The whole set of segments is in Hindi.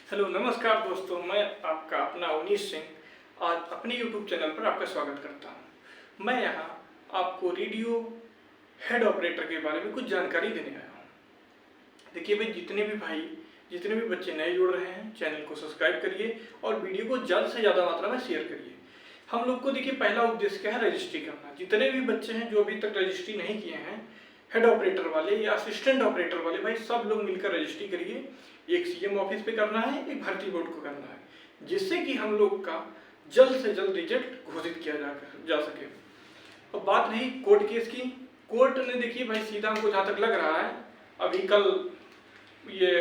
हेलो नमस्कार दोस्तों, मैं आपका अपना अवनीश सिंह आज अपने यूट्यूब चैनल पर आपका स्वागत करता हूं। मैं यहां आपको रेडियो हेड ऑपरेटर के बारे में कुछ जानकारी देने आया हूं। देखिए भाई, जितने भी बच्चे नए जुड़ रहे हैं, चैनल को सब्सक्राइब करिए और वीडियो को ज़्यादा से ज़्यादा मात्रा में शेयर करिए। हम लोग को देखिए पहला उद्देश्य क्या है, रजिस्ट्री करना। जितने भी बच्चे हैं जो अभी तक रजिस्ट्री नहीं किए हैं, हेड ऑपरेटर वाले या असिस्टेंट ऑपरेटर वाले, भाई सब लोग मिलकर रजिस्ट्री करिए। एक सीएम ऑफिस पे करना है, एक भर्ती बोर्ड को करना है, जिससे कि हम लोग का जल्द से जल्द रिजल्ट घोषित किया जा सके। अब बात रही कोर्ट केस की। कोर्ट ने देखिए भाई सीधा हमको जहाँ तक लग रहा है, अभी कल ये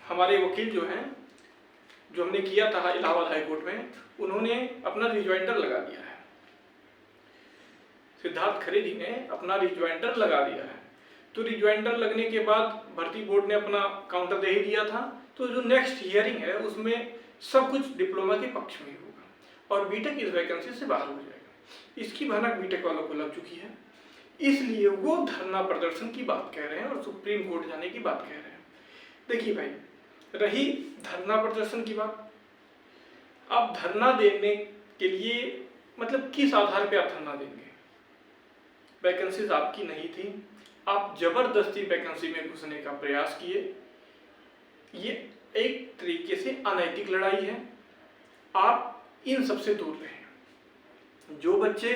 हमारे वकील जो हैं, जो हमने किया था इलाहाबाद हाई कोर्ट में, उन्होंने अपना रिज्वाइंडर लगा दिया है। सिद्धार्थ खरे जी ने अपना रिज्वाइंडर लगा दिया है। तो रिज्वाइंडर लगने के बाद भर्ती बोर्ड ने अपना काउंटर दे ही दिया था। तो जो नेक्स्ट हियरिंग है उसमें सब कुछ डिप्लोमा के पक्ष में होगा और बीटेक इस वैकेंसी से बाहर हो जाएगा। इसकी भनक बीटेक वालों को लग चुकी है, इसलिए वो धरना प्रदर्शन की बात कह रहे हैं और सुप्रीम कोर्ट जाने की बात कह रहे हैं। देखिए भाई, रही धरना प्रदर्शन की बात, आप धरना देने के लिए मतलब किस आधार पे आप धरना देंगे? वैकेंसीज आपकी नहीं थी, आप जबरदस्ती वैकेंसी में घुसने का प्रयास किए। ये एक तरीके से अनैतिक लड़ाई है। आप इन सबसे दूर रहें। जो बच्चे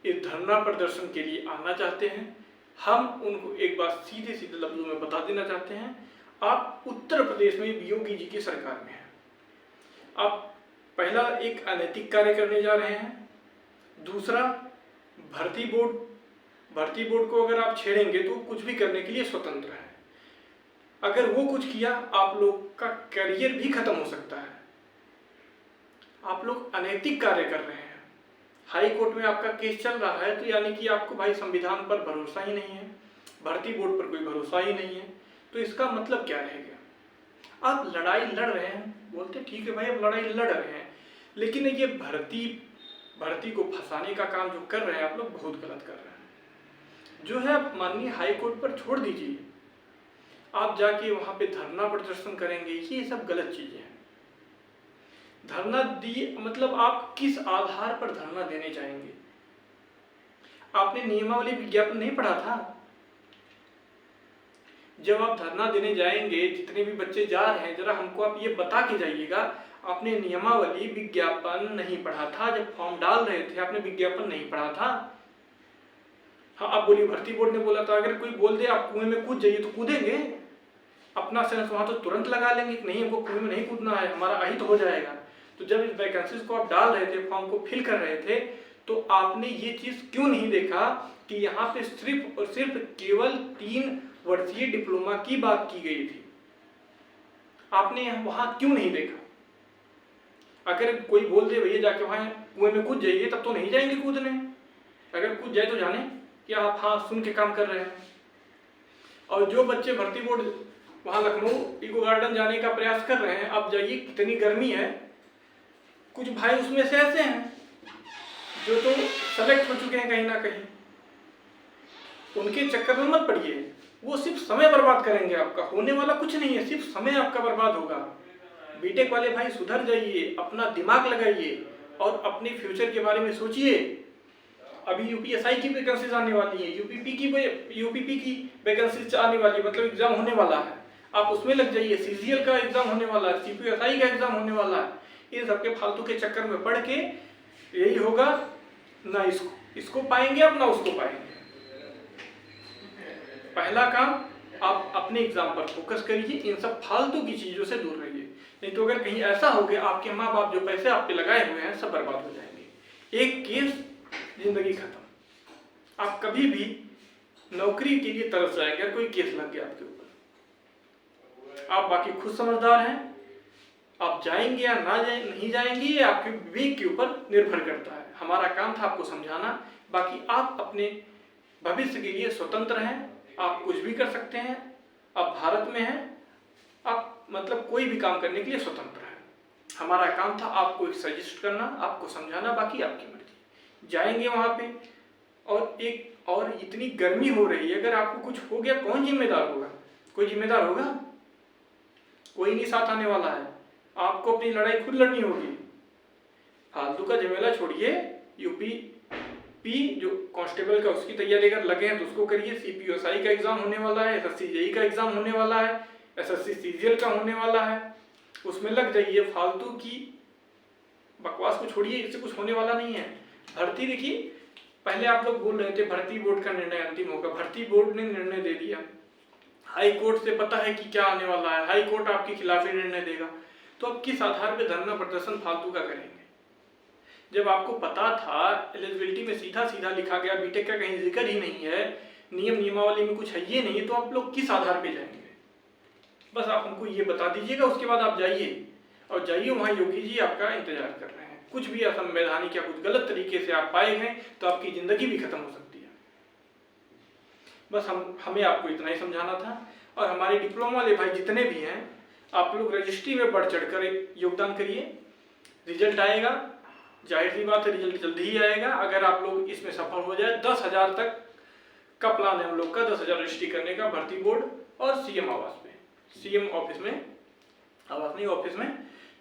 इस धरना प्रदर्शन के लिए आना चाहते हैं, हम उनको एक बात सीधे सीधे लफ्जों में बता देना चाहते हैं, आप उत्तर प्रदेश में योगी जी की सरकार में हैं। आप पहला एक अनैतिक कार्य करने जा रहे हैं। दूसरा, भर्ती बोर्ड को अगर आप छेड़ेंगे तो कुछ भी करने के लिए स्वतंत्र है। अगर वो कुछ किया, आप लोग का करियर भी खत्म हो सकता है। आप लोग अनैतिक कार्य कर रहे हैं। हाई कोर्ट में आपका केस चल रहा है, तो यानी कि आपको भाई संविधान पर भरोसा ही नहीं है, भर्ती बोर्ड पर कोई भरोसा ही नहीं है। तो इसका मतलब क्या रह गया? आप लड़ाई लड़ रहे हैं, बोलते ठीक है भाई आप लड़ाई लड़ रहे हैं, लेकिन ये भर्ती को फंसाने का काम जो कर रहे हैं आप लोग, बहुत गलत कर रहे हैं। जो है आप माननीय हाई कोर्ट पर छोड़ दीजिए, आप जाके वहां पे धरना प्रदर्शन करेंगे, ये सब गलत चीजें हैं। धरना दी मतलब आप किस आधार पर धरना देने जाएंगे? आपने नियमावली विज्ञापन नहीं पढ़ा था? जब आप धरना देने जाएंगे, जितने भी बच्चे जा रहे हैं, जरा हमको आप ये बता के जाइएगा, आपने नियमावली विज्ञापन नहीं पढ़ा था? जब फॉर्म डाल रहे थे आपने विज्ञापन नहीं पढ़ा था? हाँ, आप बोलिए भर्ती बोर्ड ने बोला था, अगर कोई बोल दे आप कुएं में कूद जाइए तो कूदेंगे? अपना सेंस वहां तो तुरंत लगा लेंगे कि नहीं हमको कुएं में नहीं कूदना है, हमारा अहित हो जाएगा। तो जब इस वैकेंसीज को आप डाल रहे थे, फॉर्म को फिल कर रहे थे, तो आपने ये चीज क्यों नहीं देखा कि यहाँ पे सिर्फ और सिर्फ केवल 3 वर्षीय डिप्लोमा की बात की गई थी? आपने वहां क्यों नहीं देखा? अगर कोई बोल दे भैया जाके वहां कुएं में कूद जाइए, तब तो नहीं जाएंगे कूदने। अगर कूद जाए तो जाने कि आप हाँ सुन के काम कर रहे हैं। और जो बच्चे भर्ती बोर्ड वहां लखनऊ इको गार्डन जाने का प्रयास कर रहे हैं, अब जाइए, कितनी गर्मी है। कुछ भाई उसमें से ऐसे हैं जो तो सेलेक्ट हो चुके हैं कहीं ना कहीं, उनके चक्कर में मत पड़िए। वो सिर्फ समय बर्बाद करेंगे आपका, होने वाला कुछ नहीं है, सिर्फ समय आपका बर्बाद होगा। बीटेक वाले भाई सुधर जाइए, अपना दिमाग लगाइए और अपने फ्यूचर के बारे में सोचिए। अभी यूपीएसआई की वैकेंसीज आने वाली है, यूपीपी की वैकेंसीज आने वाली, मतलब एग्जाम होने वाला है, आप उसमें लग जाइए। सीजीएल का एग्जाम होने वाला है, सीपीएसआई का एग्जाम होने वाला है। इन सबके फालतू के चक्कर में पढ़ के यही होगा, ना इसको पाएंगे आप, ना उसको पाएंगे। पहला काम, आप अपने एग्जाम पर फोकस करिए, इन सब फालतू की चीजों से दूर रहिए। नहीं तो अगर कहीं ऐसा हो गया, आपके माँ बाप जो पैसे आप पे लगाए हुए हैं सब बर्बाद हो जाएंगे। एक केस, जिंदगी खत्म। आप कभी भी नौकरी के लिए तरस जाएंगे अगर कोई केस लग गया आपके ऊपर। आप बाकी खुद समझदार हैं, आप जाएंगे या ना नहीं जाएंगे ये आपके विवेक के ऊपर निर्भर करता है। हमारा काम था आपको समझाना, बाकी आप अपने भविष्य के लिए स्वतंत्र हैं, आप कुछ भी कर सकते हैं। आप भारत में हैं, आप मतलब कोई भी काम करने के लिए स्वतंत्र हैं। हमारा काम था आपको सजेस्ट करना, आपको समझाना, बाकी आपकी मर्जी। जाएंगे वहां पे, और इतनी गर्मी हो रही है, अगर आपको कुछ हो गया कौन जिम्मेदार होगा? कोई जिम्मेदार होगा? कोई नहीं साथ आने वाला है। आपको अपनी लड़ाई खुद लड़नी होगी। फालतू का झमेला छोड़िए, यूपी पी जो कांस्टेबल का उसकी तैयारी अगर लगे हैं तो उसको करिए। सीपीओएसआई का एग्जाम होने वाला है, एसएससी जेई का एग्जाम होने वाला है, एसएससी सीजीएल का होने वाला है, उसमें लग जाइए। फालतू की बकवास को छोड़िए, इससे कुछ होने वाला नहीं है। भर्ती देखिए, पहले आप लोग बोल रहे थे भर्ती बोर्ड का निर्णय अंतिम होगा, भर्ती बोर्ड ने निर्णय दे दिया। हाई कोर्ट से पता है कि क्या आने वाला है, हाई कोर्ट आपके खिलाफ ही निर्णय देगा, तो अब किस आधार पे धरना प्रदर्शन फालतू का करेंगे? जब आपको पता था, एलिजिबिलिटी में सीधा सीधा लिखा गया, बीटेक का कहीं जिक्र ही नहीं है, नियम नियमावली में कुछ है ये नहीं, तो आप लोग किस आधार पे जाएंगे? बस आप हमको ये बता दीजिएगा, उसके बाद आप जाइए, और जाइए वहाँ योगी जी आपका इंतजार कर रहे हैं। कुछ भी असंवैधानिक या कुछ गलत तरीके से आप पाए हैं तो आपकी जिंदगी भी खत्म हो सकती है। बस हमें आपको इतना ही समझाना था। और हमारे डिप्लोमा वाले भाई जितने भी हैं, आप लोग रजिस्ट्री में बढ़ चढ़ कर योगदान करिए। रिजल्ट आएगा, जाहिर सी बात है रिजल्ट जल्दी ही आएगा। अगर आप लोग इसमें सफल हो जाए, 10,000 तक का प्लान है हम लोग का, 10,000 रजिस्ट्री करने का भर्ती बोर्ड और सीएम आवास में, सीएम ऑफिस में, आवास नहीं ऑफिस में,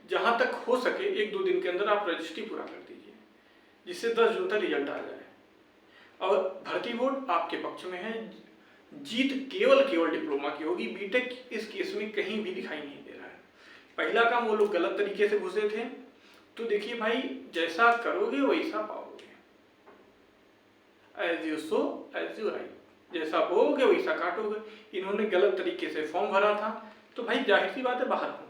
जहां तक हो सके 1-2 दिन के अंदर आप रजिस्ट्री पूरा कर दीजिए, जिससे 10 जून तक रिजल्ट आ जाए। और भर्ती बोर्ड आपके पक्ष में है, जीत केवल डिप्लोमा की होगी। बीटेक इस केस में कहीं भी दिखाई नहीं दे रहा है। पहला काम, वो लोग गलत तरीके से घुसे थे, तो देखिए भाई, जैसा करोगे वैसा पाओगे। As you sow as you right, जैसा बोओगे वैसा काटोगे। इन्होंने गलत तरीके से फॉर्म भरा था, तो भाई जाहिर सी बात है बाहर होंगे।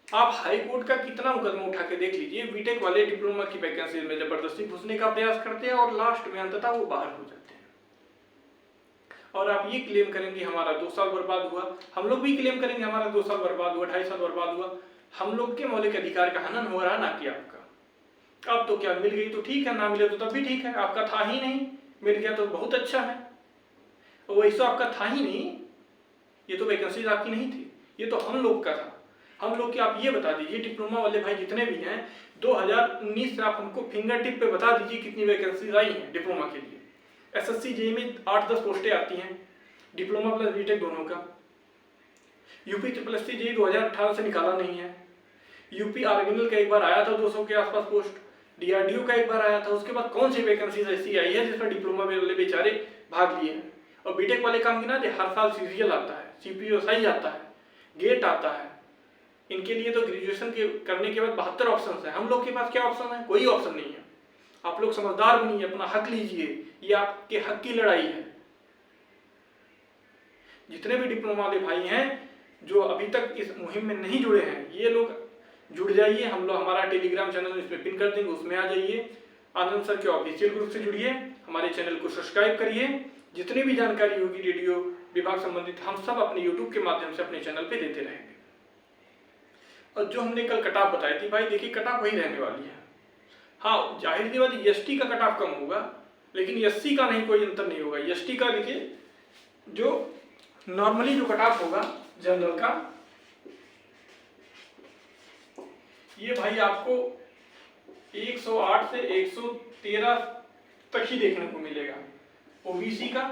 आप हाई कोर्ट का कितना मुकदमा उठा के देख लीजिए, बीटेक वाले डिप्लोमा की वैकेंसी में जबरदस्ती घुसने का प्रयास करते हैं और लास्ट में अंततः वो बाहर हो जाते हैं। और आप ये क्लेम करेंगे हमारा 2 साल बर्बाद हुआ, हम लोग भी क्लेम करेंगे हमारा 2 साल बर्बाद हुआ, 2.5 साल बर्बाद हुआ। हम लोग के मौलिक अधिकार का हनन हो रहा, ना कि आपका। अब तो क्या, मिल गई तो ठीक है, ना मिले तो तब भी ठीक है। आपका था ही नहीं, मिल गया तो बहुत अच्छा है। वैसा आपका था ही नहीं, ये तो वैकेंसीज आपकी नहीं थी, ये तो हम लोग का था। हम लोग के आप ये बता दीजिए, डिप्लोमा वाले भाई जितने भी हैं, 2019 से आप हमको फिंगर टिप पे बता दीजिए कितनी वैकेंसीज आई हैं डिप्लोमा के लिए। एसएससी जेई में 8-10 पोस्टें आती हैं, डिप्लोमा प्लस बीटेक दोनों का। यूपी SSC जेई 2018 से निकाला नहीं है। यूपी ऑर्गेनल का एक बार आया था 200 के आसपास पोस्ट, डीआरडीओ का एक बार आया था। उसके बाद कौन सी वैकेंसीज ऐसी आई है जिसमें डिप्लोमा वाले बेचारे भाग लिए हैं? और बीटेक वाले काम गिना दे, हर साल सीजीएल आता है, सीपीओएसआई आता है, गेट आता है। इनके लिए तो ग्रेजुएशन के करने के बाद 72 ऑप्शन है। हम लोग के पास क्या ऑप्शन है? कोई ऑप्शन नहीं है। आप लोग समझदार बनिए, अपना हक लीजिए, ये आपके हक की लड़ाई है। जितने भी डिप्लोमा वाले भाई हैं जो अभी तक इस मुहिम में नहीं जुड़े हैं, ये लोग जुड़ जाइए। हम लोग हमारा टेलीग्राम चैनल इसमें पिन कर देंगे, उसमें आ जाइए। आनंद सर के ऑफिशियल ग्रुप से जुड़िए, हमारे चैनल को सब्सक्राइब करिए। जितनी भी जानकारी होगी रेडियो विभाग संबंधित, हम सब अपने यूट्यूब के माध्यम से अपने चैनल पे देते रहेंगे। और जो हमने कल कटाफ बताई थी भाई, देखिए कटाफ वही रहने वाली है। हाँ, जाहिर सी बात एसटी का कटाफ कम होगा, लेकिन एससी का नहीं, कोई अंतर नहीं होगा। एसटी का देखिए, जो नॉर्मली जो कटाफ होगा जनरल का, ये भाई आपको 108 से 113 तक ही देखने को मिलेगा। ओबीसी का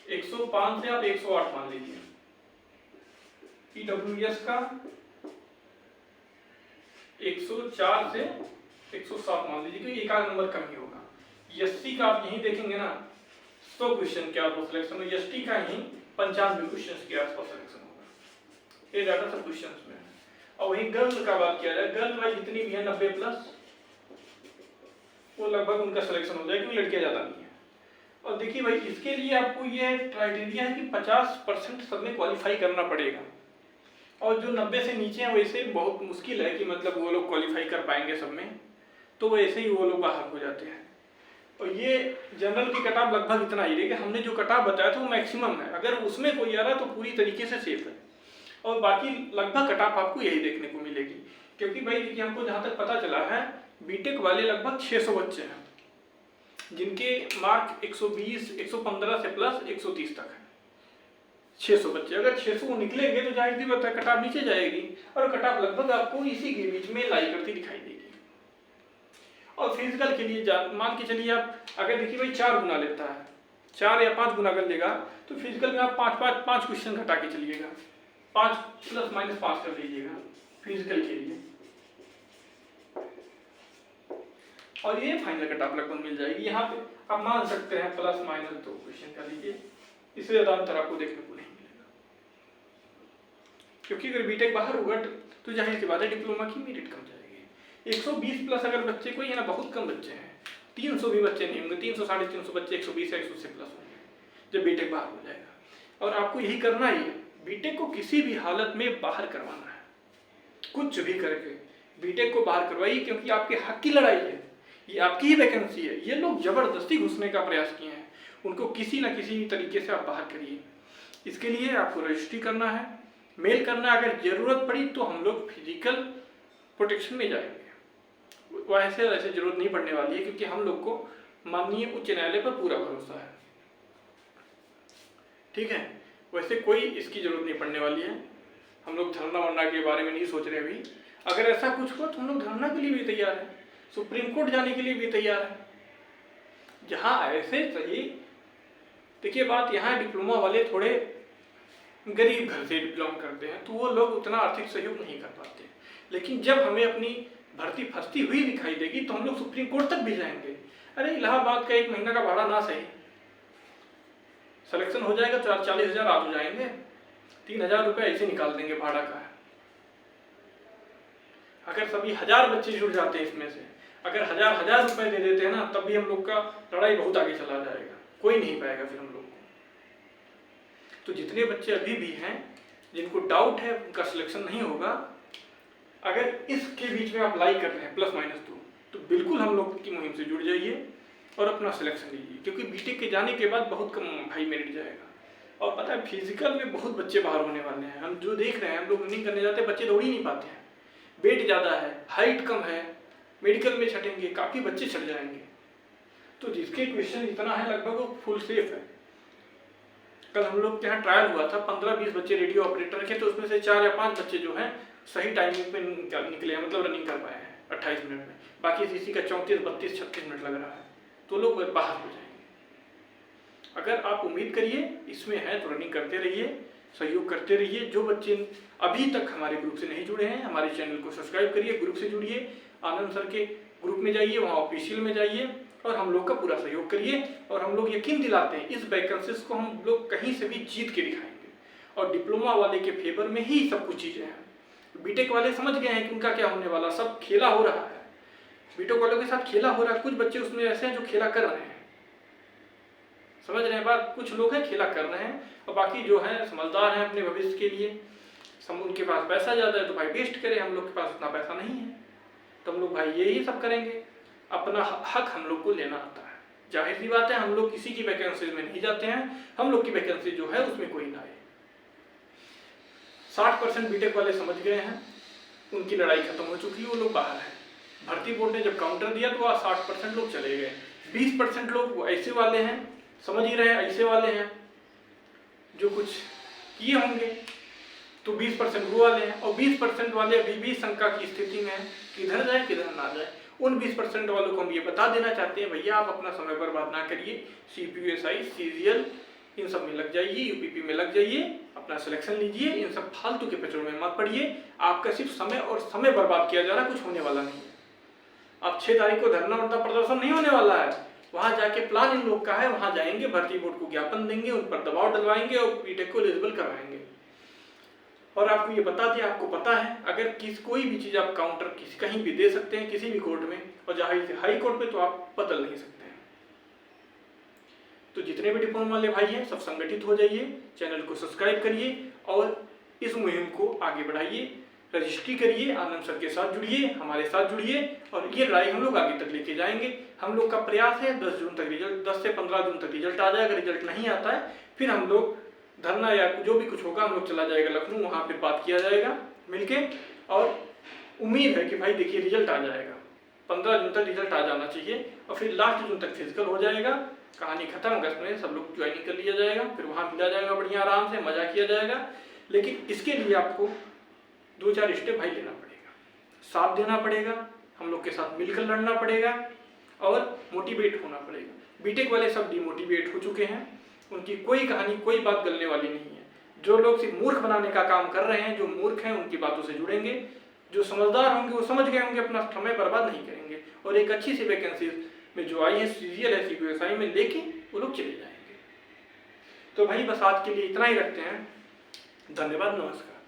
105 से आप 108 मान लीजिए। ईडब्ल्यूएस का 104 से 107 मान लीजिए, क्योंकि एक आध नंबर कम ही होगा। एससी का आप यही देखेंगे ना, 100 क्वेश्चन के आसपास सिलेक्शन हो। एसटी का ही 95 क्वेश्चन के आसपास सिलेक्शन होगा। ये डाटा सब क्वेश्चन में है। और वही गर्ल का बात किया जाए, गर्ल भाई जितनी भी है 90+, वो लगभग उनका सिलेक्शन हो जाएगा, क्योंकि लड़कियां ज्यादा नहीं है। और देखिए भाई, इसके लिए आपको ये क्राइटेरिया है कि 50% सब में क्वालिफाई करना पड़ेगा। और जो 90 से नीचे हैं वैसे बहुत मुश्किल है कि मतलब वो लोग क्वालिफाई कर पाएंगे सब में, तो वैसे ही वो लोग बाहर हो जाते हैं। और ये जनरल की कटाव लगभग इतना ही रहेगा। हमने जो कटाव बताया था वो मैक्सिमम है, अगर उसमें कोई आ रहा तो पूरी तरीके से सेफ है। और बाकी लगभग कटाव आपको यही देखने को मिलेगी, क्योंकि भाई देखिए, हमको जहाँ तक पता चला है, बीटेक वाले लगभग 600 बच्चे हैं जिनके मार्क 120, 115 से प्लस 130 तक है। 600 बच्चे, अगर 600 निकलेंगे तो जाहिर सी बात है कटाव नीचे जाएगी, और कटाव लगभग आपको इसी के बीच में लाई करती दिखाई देगी। और फिजिकल के लिए मान के चलिए आप, अगर देखिए भाई 4 गुना लेता है, 4 या 5 गुना कर लेगा, तो फिजिकल में आप 5 क्वेश्चन घटा के चलिएगा। 5 ±5 कर लीजिएगा फिजिकल के लिए, और ये फाइनल कट ऑफ लगभग मिल जाएगी। यहाँ पे आप मान सकते हैं ±2 क्वेश्चन कर लीजिए, इससे ज्यादा अंतर आपको देखने को नहीं मिलेगा। क्योंकि अगर बीटेक बाहर होगा तो जाहिर सी बात है डिप्लोमा की मेरिट कम जाएगी। 120 प्लस अगर बच्चे कोई है ना, बहुत कम बच्चे हैं, 300 भी बच्चे नहीं होंगे, 300 350 बच्चे 120 या 100 से प्लस होंगे जब बीटेक बाहर हो जाएगा। और आपको यही करना ही है, बीटेक को किसी भी हालत में बाहर करवाना है, कुछ भी करके बीटेक को बाहर करवाइए, क्योंकि आपके हक की लड़ाई है, ये आपकी ही वैकेंसी है। ये लोग जबरदस्ती घुसने का प्रयास किए हैं, उनको किसी ना किसी तरीके से आप बाहर करिए। इसके लिए आपको रजिस्ट्री करना है, मेल करना है, अगर जरूरत पड़ी तो हम लोग फिजिकल प्रोटेक्शन में जाएंगे। वैसे जरूरत नहीं पड़ने वाली है, क्योंकि हम लोग को माननीय उच्च न्यायालय पर पूरा भरोसा है, ठीक है। वैसे कोई इसकी जरूरत नहीं पड़ने वाली है। हम लोग धरना वरना के बारे में नहीं सोच रहे अभी। अगर ऐसा कुछ हुआ तो हम लोग धरना के लिए भी तैयार है, सुप्रीम कोर्ट जाने के लिए भी तैयार है। जहाँ ऐसे चाहिए, देखिए बात यहाँ डिप्लोमा वाले थोड़े गरीब घर से बिलोंग करते हैं, तो वो लोग उतना आर्थिक सहयोग नहीं कर पाते। लेकिन जब हमें अपनी भर्ती फंसती हुई दिखाई देगी तो हम लोग सुप्रीम कोर्ट तक भी जाएंगे। अरे इलाहाबाद का 1 महीना का भाड़ा ना सही, सिलेक्शन हो जाएगा तो 40,000 आप हो जाएंगे, 3,000 रुपये ऐसे निकाल देंगे भाड़ा का। अगर सभी 1000 बच्चे जुड़ जाते हैं इसमें से, अगर 1000 रुपए दे देते हैं ना, तब भी हम लोग का लड़ाई बहुत आगे चला जाएगा, कोई नहीं पाएगा फिर हम लोग को। तो जितने बच्चे अभी भी हैं जिनको डाउट है उनका सिलेक्शन नहीं होगा, अगर इसके बीच में आप अप्लाई कर रहे हैं ±2, तो बिल्कुल हम लोग की मुहिम से जुड़ जाइए और अपना सिलेक्शन लीजिए। क्योंकि बीटेक के जाने के बाद बहुत कम भाई मेरिट जाएगा। और पता है फिजिकल में बहुत बच्चे बाहर होने वाले हैं। हम जो देख रहे हैं, हम लोग रनिंग करने जाते हैं, बच्चे दौड़ ही नहीं पाते हैं, वेट ज़्यादा है, हाइट कम है, मेडिकल में छटेंगे, काफ़ी बच्चे छट जाएंगे। तो जिसके क्वेश्चन इतना है लगभग वो फुल सेफ है। कल हम लोग के यहाँ ट्रायल हुआ था, 15-20 बच्चे रेडियो ऑपरेटर के, तो उसमें से 4 या 5 बच्चे जो हैं सही टाइमिंग पे निकले हैं, मतलब रनिंग कर पाए हैं 28 मिनट में। बाकी किसी का 34, 32, 36 मिनट लग रहा है, तो लोग बाहर हो जाएंगे। अगर आप उम्मीद करिए इसमें है तो रनिंग करते रहिए, सहयोग करते रहिए। जो बच्चे अभी तक हमारे ग्रुप से नहीं जुड़े हैं, हमारे चैनल को सब्सक्राइब करिए, ग्रुप से जुड़िए, आनंद सर के ग्रुप में जाइए, वहाँ ऑफिशियल में जाइए और हम लोग का पूरा सहयोग करिए। और हम लोग यकीन दिलाते हैं इस वैकेंसीज को हम लोग कहीं से भी जीत के दिखाएंगे। और डिप्लोमा वाले के फेवर में ही सब कुछ चीज़ें हैं। बीटेक वाले समझ गए हैं कि उनका क्या होने वाला, सब खेला हो रहा है, बीटेक वालों के साथ खेला हो रहा है। कुछ बच्चे उसमें ऐसे हैं जो खेला कर रहे हैं, समझ रहे हैं बात। कुछ लोग हैं खेला कर रहे हैं, और बाकी जो हैं समझदार हैं अपने भविष्य के लिए, उनके पास पैसा ज़्यादा है तो भाई वेस्ट करें। हम लोग के पास उतना पैसा नहीं है, तो हम लोग भाई यही सब करेंगे। अपना हक हम लोग को लेना आता है। जाहिर सी बात है हम लोग किसी की वैकेंसी में नहीं जाते हैं, हम लोग की वैकेंसी जो है उसमें कोई ना आए। 60% बीटेक वाले समझ गए हैं, उनकी लड़ाई खत्म हो चुकी है, वो लोग बाहर हैं। भर्ती बोर्ड ने जब काउंटर दिया तो 60% लोग चले गए। 20% लोग ऐसे वाले हैं, समझ ही रहे हैं, ऐसे वाले हैं जो कुछ किए होंगे, तो 20% वो वाले हैं। और 20% वाले अभी भी शंका की स्थिति में हैं, किधर जाए किधर ना जाए। उन 20% वालों को हम ये बता देना चाहते हैं, भैया आप अपना समय बर्बाद ना करिए, CPUSI, CGL इन सब में लग जाइए, UPP में लग जाइए, अपना सिलेक्शन लीजिए। इन सब फालतू के पेचों में मत पड़िए। आपका सिर्फ समय और समय बर्बाद किया जा रहा, कुछ होने वाला नहीं है। अब 6 तारीख को धरना प्रदर्शन नहीं होने वाला है, वहां जाके प्लान इन लोग का है, वहां जाएंगे, भर्ती बोर्ड को ज्ञापन देंगे, उन पर दबाव डलवाएंगे और बीटेक को एलिजिबल करवाएंगे। और आपको ये बता दिया, आपको पता है अगर कोई भी चीज़ आप काउंटर कहीं भी दे सकते हैं, किसी भी कोर्ट में, और जाहिर से हाई कोर्ट में तो आप बदल नहीं सकते हैं। तो जितने भी डिप्लोमा वाले भाई हैं सब संगठित हो जाइए, चैनल को सब्सक्राइब करिए और इस मुहिम को आगे बढ़ाइए, रजिस्ट्री करिए, आनंद सर के साथ जुड़िए, हमारे साथ जुड़िए, और ये लड़ाई हम लोग आगे तक लेके जाएंगे। हम लोग का प्रयास है 10 जून तक रिजल्ट, 10 से 15 जून तक रिजल्ट आ जाएगा। रिजल्ट नहीं आता है फिर हम लोग धरना या जो भी कुछ होगा हम लोग चला जाएगा लखनऊ, वहाँ फिर बात किया जाएगा मिलके। और उम्मीद है कि भाई देखिए रिजल्ट आ जाएगा, 15 जून तक रिजल्ट आ जाना चाहिए, और फिर लास्ट जून तक फिजिकल हो जाएगा। कहानी खत्म, अगस्त में सब लोग ज्वाइनिंग कर लिया जाएगा, फिर वहाँ मिला जाएगा बढ़िया आराम से, मजा किया जाएगा। लेकिन इसके लिए आपको 2-4 स्टेप भाई लेना पड़ेगा, साथ देना पड़ेगा, हम लोग के साथ मिलकर लड़ना पड़ेगा और मोटिवेट होना पड़ेगा। बीटेक वाले सब डिमोटिवेट हो चुके हैं, उनकी कोई कहानी कोई बात गलने वाली नहीं है। जो लोग सिर्फ मूर्ख बनाने का काम कर रहे हैं, जो मूर्ख हैं उनकी बातों से जुड़ेंगे, जो समझदार होंगे वो समझ गए होंगे, अपना समय बर्बाद नहीं करेंगे और एक अच्छी सी वैकेंसी में जो आई है CGL है CPSI में लेके वो लोग चले जाएंगे। तो भाई बस आज के लिए इतना ही रखते हैं। धन्यवाद, नमस्कार।